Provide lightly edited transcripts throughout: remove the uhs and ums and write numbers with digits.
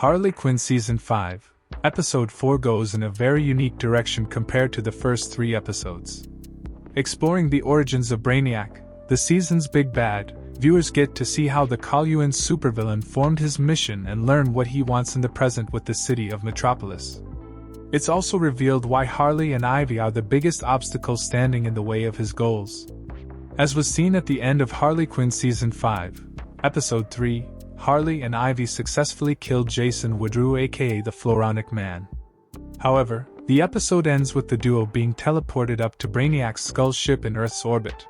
Harley Quinn Season 5, Episode 4 goes in a very unique direction compared to the first 3 episodes. Exploring the origins of Brainiac, the season's big bad, viewers get to see how the Kalyuan supervillain formed his mission and learn what he wants in the present with the city of Metropolis. It's also revealed why Harley and Ivy are the biggest obstacles standing in the way of his goals. As was seen at the end of Harley Quinn Season 5, Episode 3, Harley and Ivy successfully killed Jason Woodrue aka the Floronic Man. However, the episode ends with the duo being teleported up to Brainiac's skull ship in Earth's orbit.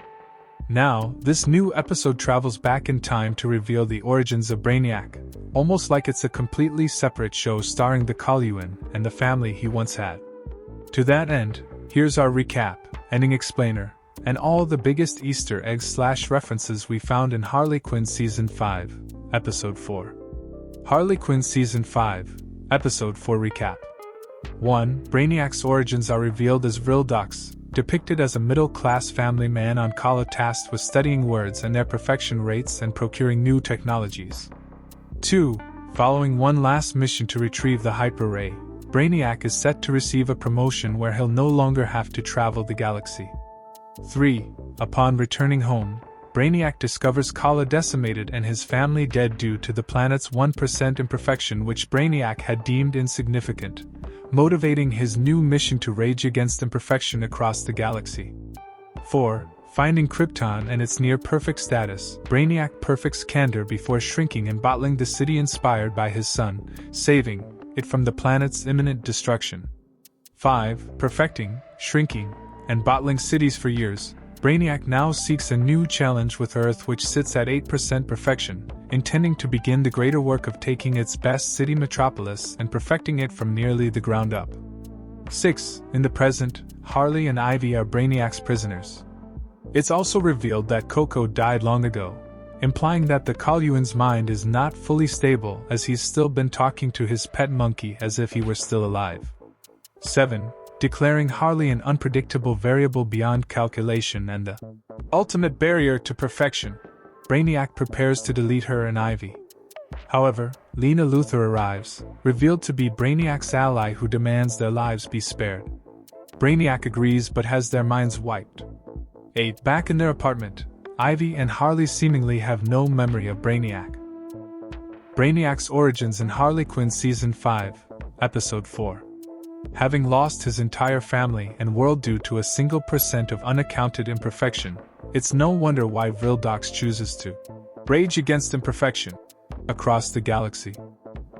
Now, this new episode travels back in time to reveal the origins of Brainiac, almost like it's a completely separate show starring the Kalyuan and the family he once had. To that end, here's our recap, ending explainer, and all the biggest Easter eggs/references we found in Harley Quinn Season 5, Episode 4. Harley Quinn Season 5, Episode 4 Recap. 1. Brainiac's origins are revealed as Vrildox, depicted as a middle-class family man on Kala tasked with studying words and their perfection rates and procuring new technologies. 2. Following one last mission to retrieve the Hyper Ray, Brainiac is set to receive a promotion where he'll no longer have to travel the galaxy. 3. Upon returning home, Brainiac discovers Kala decimated and his family dead due to the planet's 1% imperfection which Brainiac had deemed insignificant, motivating his new mission to rage against imperfection across the galaxy. 4. Finding Krypton and its near-perfect status, Brainiac perfects candor before shrinking and bottling the city inspired by his son, saving it from the planet's imminent destruction. 5. Perfecting, shrinking, and bottling cities for years, Brainiac now seeks a new challenge with Earth which sits at 8% perfection, intending to begin the greater work of taking its best city Metropolis and perfecting it from nearly the ground up. 6. In the present, Harley and Ivy are Brainiac's prisoners. It's also revealed that Coco died long ago, implying that the Kalyuan's mind is not fully stable as he's still been talking to his pet monkey as if he were still alive. 7. Declaring Harley an unpredictable variable beyond calculation and the ultimate barrier to perfection, Brainiac prepares to delete her and Ivy. However, Lena Luthor arrives, revealed to be Brainiac's ally who demands their lives be spared. Brainiac agrees but has their minds wiped. 8. Back in their apartment, Ivy and Harley seemingly have no memory of Brainiac. Brainiac's origins in Harley Quinn Season 5, Episode 4. Having lost his entire family and world due to a single percent of unaccounted imperfection, it's no wonder why Vrildox chooses to rage against imperfection across the galaxy.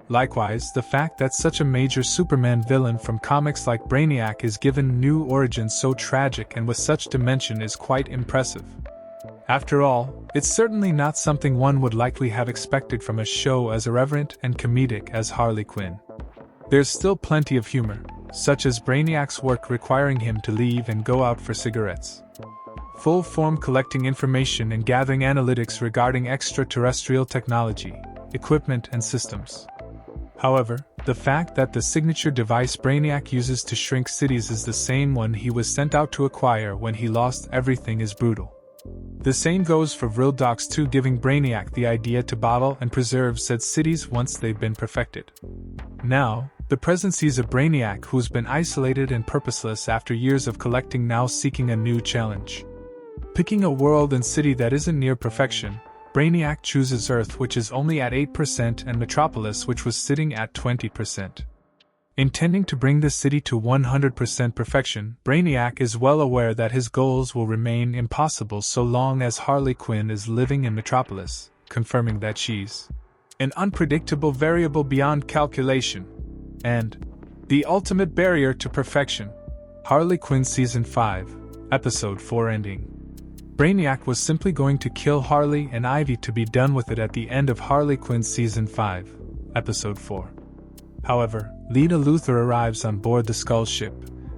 Likewise, the fact that such a major Superman villain from comics like Brainiac is given new origins so tragic and with such dimension is quite impressive. After all, it's certainly not something one would likely have expected from a show as irreverent and comedic as Harley Quinn. There's still plenty of humor, such as Brainiac's work requiring him to leave and go out for cigarettes. Full-form collecting information and gathering analytics regarding extraterrestrial technology, equipment and systems. However, the fact that the signature device Brainiac uses to shrink cities is the same one he was sent out to acquire when he lost everything is brutal. The same goes for Vrildox 2 giving Brainiac the idea to bottle and preserve said cities once they've been perfected. Now, the present sees a Brainiac who's been isolated and purposeless after years of collecting now seeking a new challenge. Picking a world and city that isn't near perfection, Brainiac chooses Earth which is only at 8% and Metropolis which was sitting at 20%. Intending to bring the city to 100% perfection, Brainiac is well aware that his goals will remain impossible so long as Harley Quinn is living in Metropolis, confirming that she's an unpredictable variable beyond calculation, and the ultimate barrier to perfection. Harley Quinn Season 5, Episode 4 ending. Brainiac was simply going to kill Harley and Ivy to be done with it at the end of Harley Quinn Season 5, Episode 4. However, Lena Luthor arrives on board the Skull ship,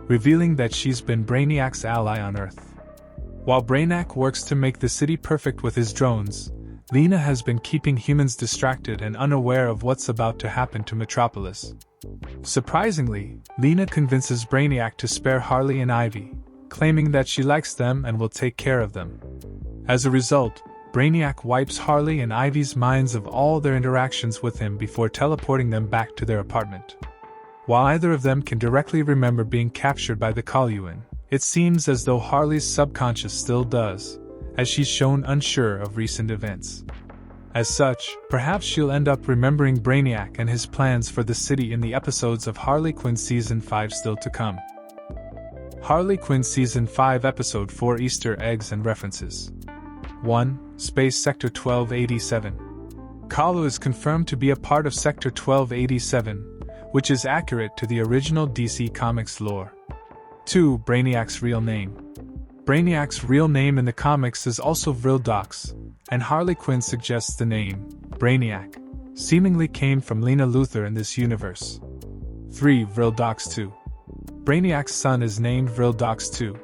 revealing that she's been Brainiac's ally on Earth. While Brainiac works to make the city perfect with his drones, Lena has been keeping humans distracted and unaware of what's about to happen to Metropolis. Surprisingly, Lena convinces Brainiac to spare Harley and Ivy, claiming that she likes them and will take care of them. As a result, Brainiac wipes Harley and Ivy's minds of all their interactions with him before teleporting them back to their apartment. While either of them can directly remember being captured by the Kalyuan, it seems as though Harley's subconscious still does, as she's shown unsure of recent events. As such, perhaps she'll end up remembering Brainiac and his plans for the city in the episodes of Harley Quinn Season 5 still to come. Harley Quinn Season 5 Episode 4 Easter Eggs and References. 1. Space Sector 1287. Kalu is confirmed to be a part of Sector 1287, which is accurate to the original DC Comics lore. 2. Brainiac's real name. Brainiac's real name in the comics is also Vrildox, and Harley Quinn suggests the name, Brainiac, seemingly came from Lena Luthor in this universe. 3. Vrildox 2. Brainiac's son is named Vrildox 2.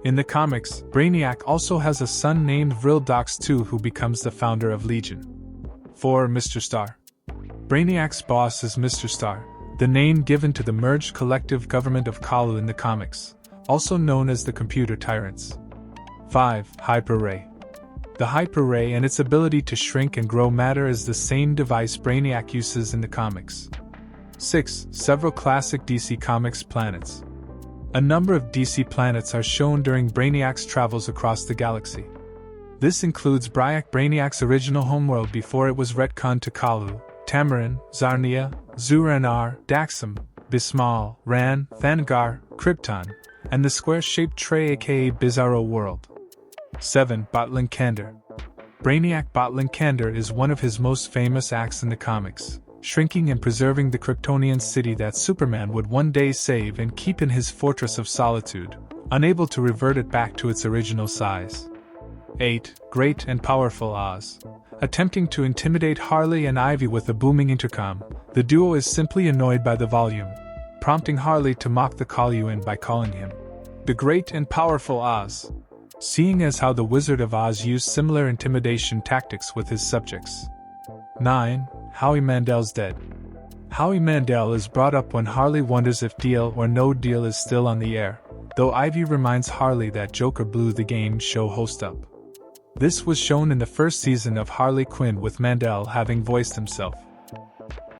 In the comics, Brainiac also has a son named Vrildox 2 who becomes the founder of Legion. 4. Mr. Star. Brainiac's boss is Mr. Star, the name given to the merged collective government of Kalu in the comics, also known as the Computer Tyrants. 5. Hyper-Ray. The Hyper-Ray and its ability to shrink and grow matter is the same device Brainiac uses in the comics. 6. Several classic DC Comics planets. A number of DC planets are shown during Brainiac's travels across the galaxy. This includes Brainiac's original homeworld before it was retconned to Kalu, Tamarin, Zarnia, Zuranar, Daxam, Bismal, Ran, Thangar, Krypton, and the square-shaped tray aka Bizarro World. 7. Botlin Kandor. Brainiac Botlin Kandor is one of his most famous acts in the comics, shrinking and preserving the Kryptonian city that Superman would one day save and keep in his Fortress of Solitude, unable to revert it back to its original size. 8. Great and Powerful Oz. Attempting to intimidate Harley and Ivy with a booming intercom, the duo is simply annoyed by the volume, prompting Harley to mock the Kalyuan by calling him the Great and Powerful Oz, seeing as how the Wizard of Oz used similar intimidation tactics with his subjects. 9. Howie Mandel's dead. Howie Mandel is brought up when Harley wonders if Deal or No Deal is still on the air, though Ivy reminds Harley that Joker blew the game show host up. This was shown in the first season of Harley Quinn with Mandel having voiced himself.